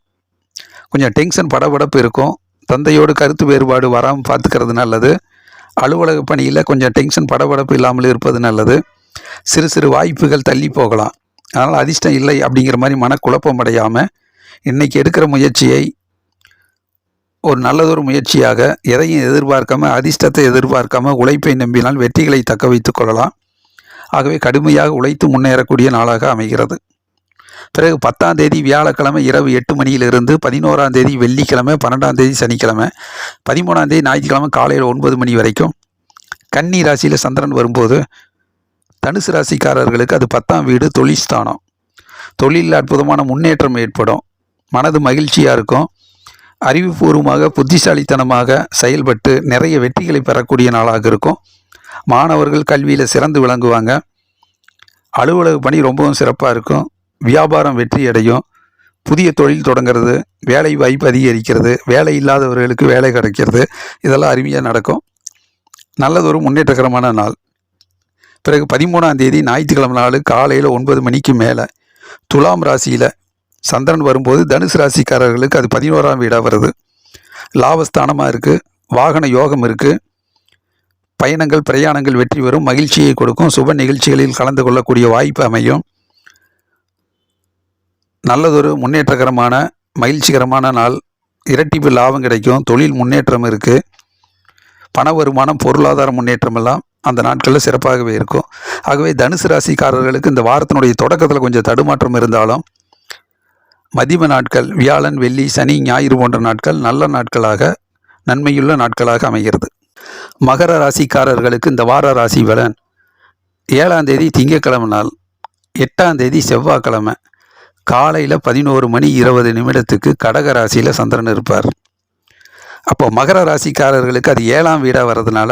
S1: கொஞ்சம் டென்ஷன் படபடப்பு இருக்கும். தந்தையோடு கருத்து வேறுபாடு வராமல் பார்த்துக்கிறது நல்லது. அலுவலக பணியில் கொஞ்சம் டென்ஷன் படபடப்பு இல்லாமல் இருப்பது நல்லது. சிறு சிறு வாய்ப்புகள் தள்ளி போகலாம். அதனால் அதிர்ஷ்டம் இல்லை அப்படிங்கிற மாதிரி மனக்குழப்பம் அடையாமல் இன்றைக்கி எடுக்கிற முயற்சியை ஒரு நல்லதொரு முயற்சியாக, எதையும் எதிர்பார்க்காம, அதிர்ஷ்டத்தை எதிர்பார்க்காம உழைப்பை நம்பினால் வெற்றிகளை தக்க வைத்து கொள்ளலாம். ஆகவே கடுமையாக உழைத்து முன்னேறக்கூடிய நாளாக அமைகிறது. பிறகு 10ஆம் தேதி வியாழக்கிழமை இரவு 8 மணியிலிருந்து 11ஆம் தேதி வெள்ளிக்கிழமை, 12ஆம் தேதி சனிக்கிழமை, 13ஆம் தேதி ஞாயிற்றுக்கிழமை காலையில் 9 மணி வரைக்கும் கன்னி ராசியில் சந்திரன் வரும்போது தனுசு ராசிக்காரர்களுக்கு அது 10ஆம் வீடு தொழில் ஸ்தானம். தொழிலில் அற்புதமான முன்னேற்றம் ஏற்படும். மனது மகிழ்ச்சியாக இருக்கும். அறிவுபூர்வமாக புத்திசாலித்தனமாக செயல்பட்டு நிறைய வெற்றிகளை பெறக்கூடிய நாளாக இருக்கும். மாணவர்கள் கல்வியில் சிறந்து விளங்குவாங்க. அலுவலக பணி ரொம்பவும் சிறப்பாக இருக்கும். வியாபாரம் வெற்றி அடையும். புதிய தொழில் தொடங்கிறது, வேலை வாய்ப்பு அதிகரிக்கிறது, வேலை இல்லாதவர்களுக்கு வேலை கிடைக்கிறது, இதெல்லாம் அருமையாக நடக்கும். நல்லதொரு முன்னேற்றகரமான நாள். பிறகு 13ஆம் தேதி ஞாயிற்றுக்கிழமை நாள் காலையில் 9 மணிக்கு மேலே துலாம் ராசியில் சந்திரன் வரும்போது தனுசு ராசிக்காரர்களுக்கு அது 11ஆம் வீடாக வருது. லாபஸ்தானமாக இருக்குது. வாகன யோகம் இருக்குது. பயணங்கள் பிரயாணங்கள் வெற்றி பெறும், மகிழ்ச்சியை கொடுக்கும். சுப நிகழ்ச்சிகளில் கலந்து கொள்ளக்கூடிய வாய்ப்பு அமையும். நல்லதொரு முன்னேற்றகரமான மகிழ்ச்சிகரமான நாள். இரட்டிப்பு லாபம் கிடைக்கும். தொழில் முன்னேற்றம் இருக்குது. பண வருமானம் பொருளாதார முன்னேற்றம் எல்லாம் அந்த நாட்களில் சிறப்பாகவே இருக்கும். ஆகவே தனுசு ராசிக்காரர்களுக்கு இந்த வாரத்தினுடைய தொடக்கத்தில் கொஞ்சம் தடுமாற்றம் இருந்தாலும் மதிம நாட்கள் வியாழன் வெள்ளி சனி ஞாயிறு போன்ற நாட்கள் நல்ல நாட்களாக நன்மையுள்ள நாட்களாக அமைகிறது. மகர ராசிக்காரர்களுக்கு இந்த வார ராசி பலன் 7ஆம் தேதி திங்கட்கிழமை நாள், 8ஆம் தேதி செவ்வாய்க்கிழமை காலையில் 11:20 கடக ராசியில் சந்திரன் இருப்பார். அப்போ மகர ராசிக்காரர்களுக்கு அது 7ஆம் வீடாக வர்றதுனால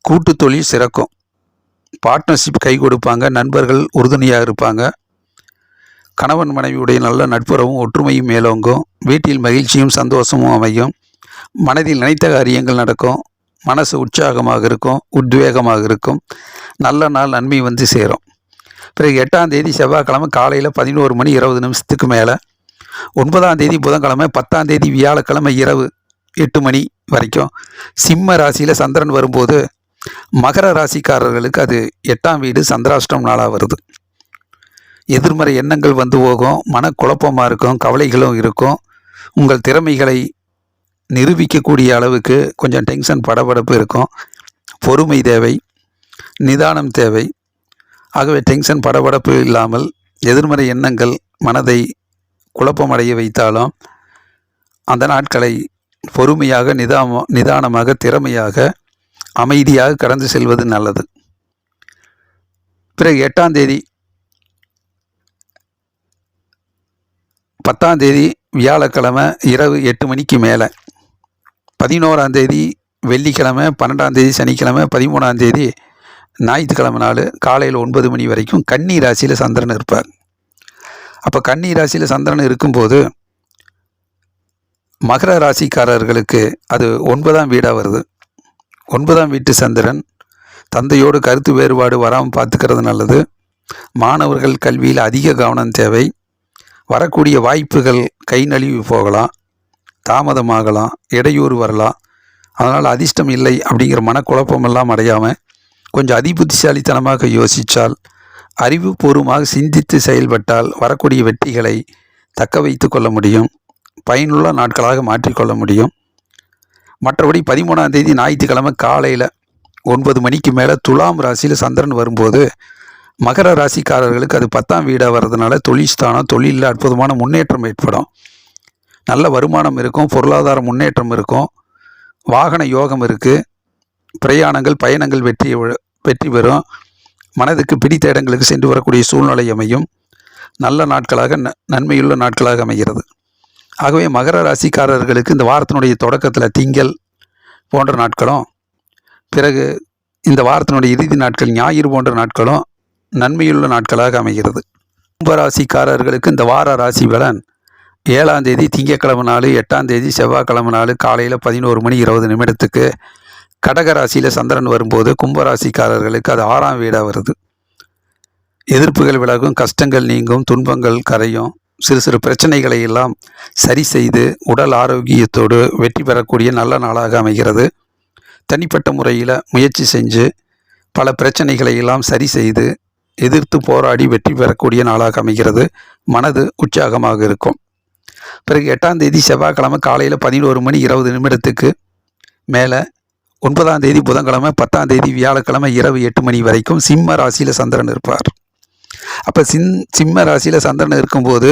S1: கூட்டு தொழில் சிறக்கும். பார்ட்னர்ஷிப் கை கொடுப்பாங்க. நண்பர்கள் உறுதுணையாக இருப்பாங்க. கணவன் மனைவியுடைய நல்ல நட்புறவும் ஒற்றுமையும் மேலோங்கும். வீட்டில் மகிழ்ச்சியும் சந்தோஷமும் அமையும். மனதில் நினைத்த காரியங்கள் நடக்கும். மனசு உற்சாகமாக இருக்கும், உத்வேகமாக இருக்கும். நல்ல நாள் நன்மை வந்து சேரும். பிறகு 8ஆம் தேதி செவ்வாய்க்கிழமை காலையில் 11:20 மேலே, 9ஆம் தேதி புதன்கிழமை, 10ஆம் தேதி வியாழக்கிழமை இரவு 8 மணி வரைக்கும் சிம்ம ராசியில் சந்திரன் வரும்போது மகர ராசிக்காரர்களுக்கு அது 8ஆம் வீடு சந்திராஷ்டம் நாளாக வருது. எதிர்மறை எண்ணங்கள் வந்து போகும். மனக்குழப்பமாக இருக்கும். கவலைகளும் இருக்கும். உங்கள் திறமைகளை நிரூபிக்கக்கூடிய அளவுக்கு கொஞ்சம் டென்ஷன் படபடப்பு இருக்கும். பொறுமை தேவை, நிதானம் தேவை. ஆகவே டென்ஷன் படபடப்பு இல்லாமல் எதிர்மறை எண்ணங்கள் மனதை குழப்பமடைய வைத்தாலும் அந்த நாட்களை பொறுமையாக நிதானமாக திறமையாக அமைதியாக கடந்து செல்வது நல்லது. பிறகு 8ஆம் தேதி 10ஆம் தேதி வியாழக்கிழமை இரவு 8 மணிக்கு மேலே, 11ஆம் தேதி வெள்ளிக்கிழமை, 12ஆம் தேதி சனிக்கிழமை, 13ஆம் தேதி ஞாயிற்றுக்கிழமை நாள் காலையில் 9 மணி வரைக்கும் கன்னி ராசியில் சந்திரன் இருப்பார். அப்போ கன்னி ராசியில் சந்திரன் இருக்கும்போது மகர ராசிக்காரர்களுக்கு அது 9ஆம் வீடாக வருது. 9ஆம் வீட்டு சந்திரன் தந்தையோடு கருத்து வேறுபாடு வராமல் பார்த்துக்கிறது நல்லது. மாணவர்கள் கல்வியில் அதிக கவனம் தேவை. வரக்கூடிய வாய்ப்புகள் கை நழுவி போகலாம், தாமதமாகலாம், இடையூறு வரலாம். அதனால் அதிர்ஷ்டம் இல்லை அப்படிங்கிற மனக்குழப்பமெல்லாம் அடையாமல் கொஞ்சம் அதிபுத்திசாலித்தனமாக யோசித்தால், அறிவுபூர்வமாக சிந்தித்து செயல்பட்டால் வரக்கூடிய வெற்றிகளை தக்க வைத்து கொள்ள முடியும். பயனுள்ள நாட்களாக மாற்றிக்கொள்ள முடியும். மற்றபடி 13ஆம் தேதி ஞாயிற்றுக்கிழமை காலையில் 9 மணிக்கு மேலே துலாம் ராசியில் சந்திரன் வரும்போது மகர ராசிக்காரர்களுக்கு அது 10ஆம் வீடாக வர்றதுனால தொழில்ஸ்தானம், தொழிலில் அற்புதமான முன்னேற்றம் ஏற்படும். நல்ல வருமானம் இருக்கும். பொருளாதார முன்னேற்றம் இருக்கும். வாகன யோகம் இருக்குது. பிரயாணங்கள் பயணங்கள் வெற்றி பெறும். மனதுக்கு பிடித்த இடங்களுக்கு சென்று வரக்கூடிய சூழ்நிலை அமையும். நல்ல நாட்களாக நன்மையுள்ள நாட்களாக அமைகிறது. ஆகவே மகர ராசிக்காரர்களுக்கு இந்த வாரத்தினுடைய தொடக்கத்தில் திங்கள் போன்ற நாட்களும், பிறகு இந்த வாரத்தினுடைய இறுதி நாட்கள் ஞாயிறு போன்ற நாட்களும் நன்மையுள்ள நாட்களாக அமைகிறது. கும்பராசிக்காரர்களுக்கு இந்த வார ராசி பலன் 7ஆம் தேதி திங்கட்கிழமை நாள், 8ஆம் தேதி செவ்வாய்க்கிழமை நாள் காலையில் 11:20 கடக ராசியில் சந்திரன் வரும்போது கும்பராசிக்காரர்களுக்கு அது 6ஆம் வீடாக வருது. எதிர்ப்புகள் விலகும், கஷ்டங்கள் நீங்கும், துன்பங்கள் கரையும். சிறு சிறு பிரச்சனைகளை எல்லாம் சரி செய்து உடல் ஆரோக்கியத்தோடு வெற்றி பெறக்கூடிய நல்ல நாளாக அமைகிறது. தனிப்பட்ட முறையில் முயற்சி செஞ்சு பல பிரச்சனைகளை எல்லாம் சரி செய்து எதிர்த்து போராடி வெற்றி பெறக்கூடிய நாளாக அமைகிறது. மனது உற்சாகமாக இருக்கும். பிறகு 8ஆம் தேதி செவ்வாய்க்கிழமை காலையில் 11:20 மேலே, 9ஆம் தேதி புதன்கிழமை, 10ஆம் தேதி வியாழக்கிழமை இரவு 8 மணி வரைக்கும் சிம்ம ராசியில் சந்திரன் இருப்பார். அப்போ சிம்ம ராசியில் சந்திரன் இருக்கும்போது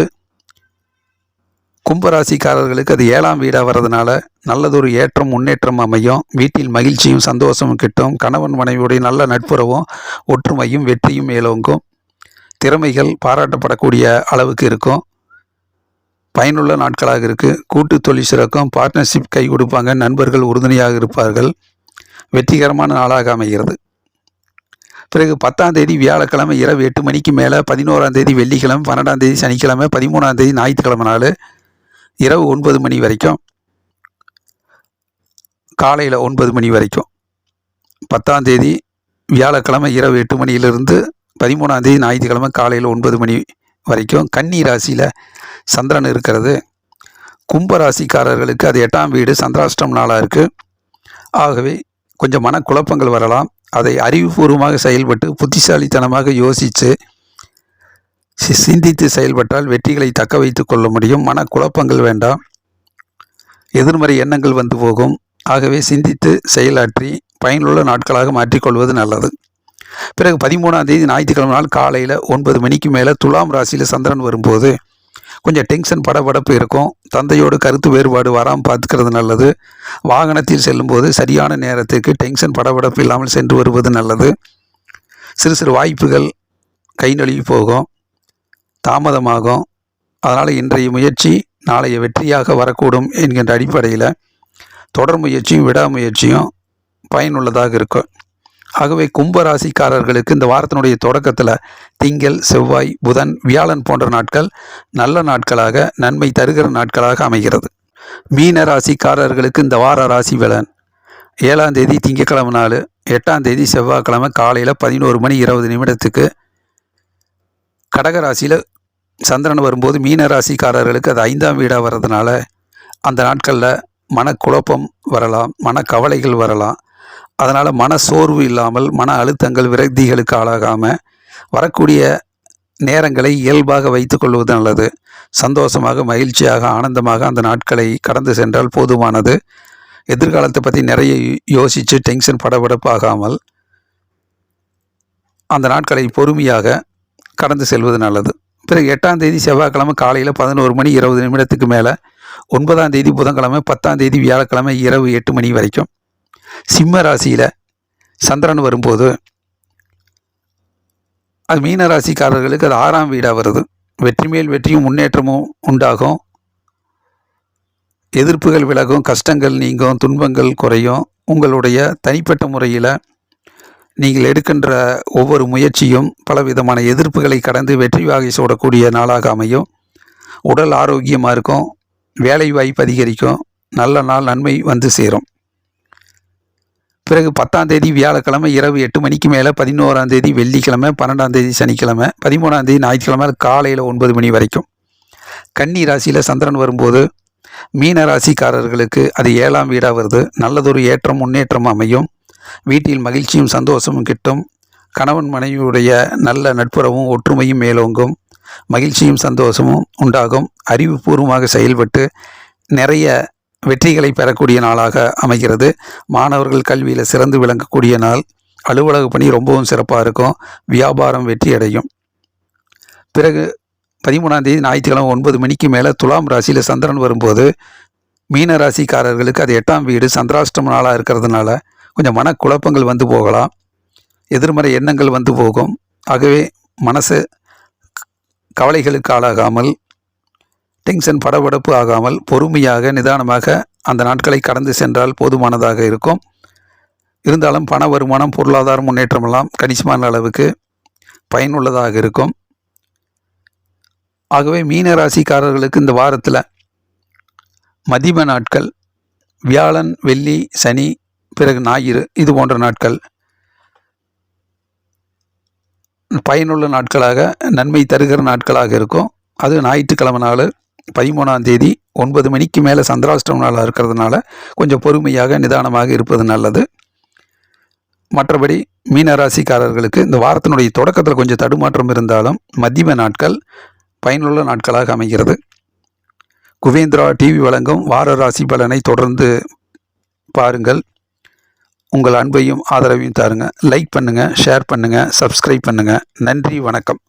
S1: கும்பராசிக்காரர்களுக்கு அது 7ஆம் வீடாக வர்றதுனால நல்லதொரு ஏற்றம் முன்னேற்றம் அமையும். வீட்டில் மகிழ்ச்சியும் சந்தோஷமும் கிட்டும். கணவன் மனைவியுடைய நல்ல நட்புறவும் ஒற்றுமையும் வெற்றியும் மேலோங்கும். திறமைகள் பாராட்டப்படக்கூடிய அளவுக்கு இருக்கும். பயனுள்ள நாட்களாக இருக்குது. கூட்டு தொழில் சிறக்கும். பார்ட்னர்ஷிப் கை கொடுப்பாங்க. நண்பர்கள் உறுதுணையாக இருப்பார்கள். வெற்றிகரமான நாளாக அமைகிறது. பிறகு 10ஆம் தேதி வியாழக்கிழமை இரவு 8 மணிக்கு மேலே, 11ஆம் தேதி வெள்ளிக்கிழமை, 12ஆம் தேதி சனிக்கிழமை, 13ஆம் தேதி ஞாயிற்றுக்கிழமை நாள் இரவு 9 மணி வரைக்கும், காலையில் 9 மணி வரைக்கும், 10ஆம் தேதி வியாழக்கிழமை இரவு 8 மணியிலிருந்து 13ஆம் தேதி ஞாயிற்றுக்கிழமை காலையில் 9 மணி வரைக்கும் கன்னி ராசியில் சந்திரன் இருக்கிறது கும்பராசிக்காரர்களுக்கு அது 8ஆம் வீடு சந்திராஷ்டம நாளாக இருக்குது. ஆகவே கொஞ்சம் மனக்குழப்பங்கள் வரலாம். அதை அறிவுபூர்வமாக செயல்பட்டு புத்திசாலித்தனமாக யோசித்து சிந்தித்து செயல்பட்டால் வெற்றிகளை தக்க வைத்து கொள்ள முடியும். மனக்குழப்பங்கள் வேண்டாம், எதிர்மறை எண்ணங்கள் வந்து போகும். ஆகவே சிந்தித்து செயலாற்றி பயனுள்ள நாட்களாக மாற்றிக்கொள்வது நல்லது. பிறகு 13ஆம் தேதி ஞாயிற்றுக்கிழமை நாள் காலையில் 9 மணிக்கு மேலே துலாம் ராசியில் சந்திரன் வரும்போது கொஞ்சம் டென்ஷன் படபடப்பு இருக்கும். தந்தையோடு கருத்து வேறுபாடு வராமல் பார்த்துக்கிறது நல்லது. வாகனத்தில் செல்லும்போது சரியான நேரத்துக்கு டென்ஷன் படபடப்பு இல்லாமல் சென்று வருவது நல்லது. சிறு சிறு வாய்ப்புகள் கை நழுவி போகும், தாமதமாகும். அதனால் இன்றைய முயற்சி நாளைய வெற்றியாக வரக்கூடும் என்கின்ற அடிப்படையில் தொடர் முயற்சியும் விடாமுயற்சியும் பயனுள்ளதாக இருக்கும். ஆகவே கும்பராசிக்காரர்களுக்கு இந்த வாரத்தினுடைய தொடக்கத்தில் திங்கள், செவ்வாய், புதன், வியாழன் போன்ற நாட்கள் நல்ல நாட்களாக நன்மை தருகிற நாட்களாக அமைகிறது. மீன ராசிக்காரர்களுக்கு இந்த வார ராசி பலன்: 7ஆம் தேதி திங்கட்கிழமை நாள், 8ஆம் தேதி செவ்வாய்க்கிழமை காலையில் 11:20 கடகராசியில் சந்திரன் வரும்போது மீன ராசிக்காரர்களுக்கு அது 5ஆம் வீடாக வர்றதுனால அந்த நாட்களில் மனக்குழப்பம் வரலாம், மனக்கவலைகள் வரலாம். அதனால் மன சோர்வு இல்லாமல் மன அழுத்தங்கள் விரக்திகளுக்கு ஆளாகாமல் வரக்கூடிய நேரங்களை இயல்பாக வைத்து கொள்வது நல்லது. சந்தோஷமாக மகிழ்ச்சியாக ஆனந்தமாக அந்த நாட்களை கடந்து சென்றால் போதுமானது. எதிர்காலத்தை பற்றி நிறைய யோசித்து டென்ஷன் படபடப்பு ஆகாமல் அந்த நாட்களை பொறுமையாக கடந்து செல்வது நல்லது. பிறகு 8ஆம் தேதி செவ்வாய்க்கிழமை காலையில் 11:20 மேலே, 9ஆம் தேதி புதன்கிழமை, 10ஆம் தேதி வியாழக்கிழமை இரவு 8 மணி வரைக்கும் சிம்ம ராசியில் சந்திரன் வரும்போது அது மீன ராசிக்காரர்களுக்கு அது 6ஆம் வீடாக வருது. வெற்றி மேல் வெற்றியும் முன்னேற்றமும் உண்டாகும், எதிர்ப்புகள் விலகும், கஷ்டங்கள் நீங்கும், துன்பங்கள் குறையும். உங்களுடைய தனிப்பட்ட முறையில் நீங்கள் எடுக்கின்ற ஒவ்வொரு முயற்சியும் பலவிதமான எதிர்ப்புகளை கடந்து வெற்றி வாகை சூடக்கூடிய நாளாக அமையும். உடல் ஆரோக்கியமாக இருக்கும், வேலை வாய்ப்பு அதிகரிக்கும், நல்ல நாள் நன்மை வந்து சேரும். பிறகு 10ஆம் தேதி வியாழக்கிழமை இரவு 8 மணிக்கு மேலே, 11ஆம் தேதி வெள்ளிக்கிழமை, 12ஆம் தேதி சனிக்கிழமை, 13ஆம் தேதி ஞாயிற்றுக்கிழமை காலையில் 9 மணி வரைக்கும் கன்னி ராசியில் சந்திரன் வரும்போது மீன ராசிக்காரர்களுக்கு அது 7ஆம் வீடாக வருது. நல்லதொரு ஏற்றம் முன்னேற்றம் அமையும். வீட்டில் மகிழ்ச்சியும் சந்தோஷமும் கிட்டும். கணவன் மனைவியுடைய நல்ல நட்புறவும் ஒற்றுமையும் மேலோங்கும். மகிழ்ச்சியும் சந்தோஷமும் உண்டாகும். அறிவுபூர்வமாக செயல்பட்டு நிறைய வெற்றிகளை பெறக்கூடிய நாளாக அமைகிறது. மாணவர்கள் கல்வியில் சிறந்து விளங்கக்கூடிய நாள். அலுவலக பணி ரொம்பவும் சிறப்பாக இருக்கும். வியாபாரம் வெற்றி அடையும். பிறகு 13ஆம் தேதி ஞாயிற்றுக்கிழமை 9 மணிக்கு மேலே துலாம் ராசியில் சந்திரன் வரும்போது மீன ராசிக்காரர்களுக்கு அது 8ஆம் வீடு சந்திராஷ்டம நாளாக இருக்கிறதுனால கொஞ்சம் மனக்குழப்பங்கள் வந்து போகலாம், எதிர்மறை எண்ணங்கள் வந்து போகும். ஆகவே மனசு கவலைகளுக்கு ஆளாகாமல் டென்ஷன் படபடப்பு ஆகாமல் பொறுமையாக நிதானமாக அந்த நாட்களை கடந்து சென்றால் போதுமானதாக இருக்கும். இருந்தாலும் பண வருமானம் பொருளாதார முன்னேற்றமெல்லாம் கணிசமான அளவுக்கு பயனுள்ளதாக இருக்கும். ஆகவே மீன ராசிக்காரர்களுக்கு இந்த வாரத்தில் மதிம நாட்கள் வியாழன், வெள்ளி, சனி, பிறகு ஞாயிறு இது போன்ற நாட்கள் பயனுள்ள நாட்களாக நன்மை தருகிற நாட்களாக இருக்கும். அது ஞாயிற்றுக்கிழமை நாள் 13ஆம் தேதி 9 மணிக்கு மேலே சந்திராஷ்டம நாளாக இருக்கிறதுனால கொஞ்சம் பொறுமையாக நிதானமாக இருப்பது நல்லது. மற்றபடி மீனராசிக்காரர்களுக்கு இந்த வாரத்தினுடைய தொடக்கத்தில் கொஞ்சம் தடுமாற்றம் இருந்தாலும் மத்தியம நாட்கள் பயனுள்ள நாட்களாக அமைகிறது. குவேந்திரா டிவி வழங்கும் வார ராசி பலனை தொடர்ந்து பாருங்கள். உங்கள் அன்பையும் ஆதரவையும் தாருங்க. லைக் பண்ணுங்கள், ஷேர் பண்ணுங்கள், சப்ஸ்கிரைப் பண்ணுங்கள். நன்றி, வணக்கம்.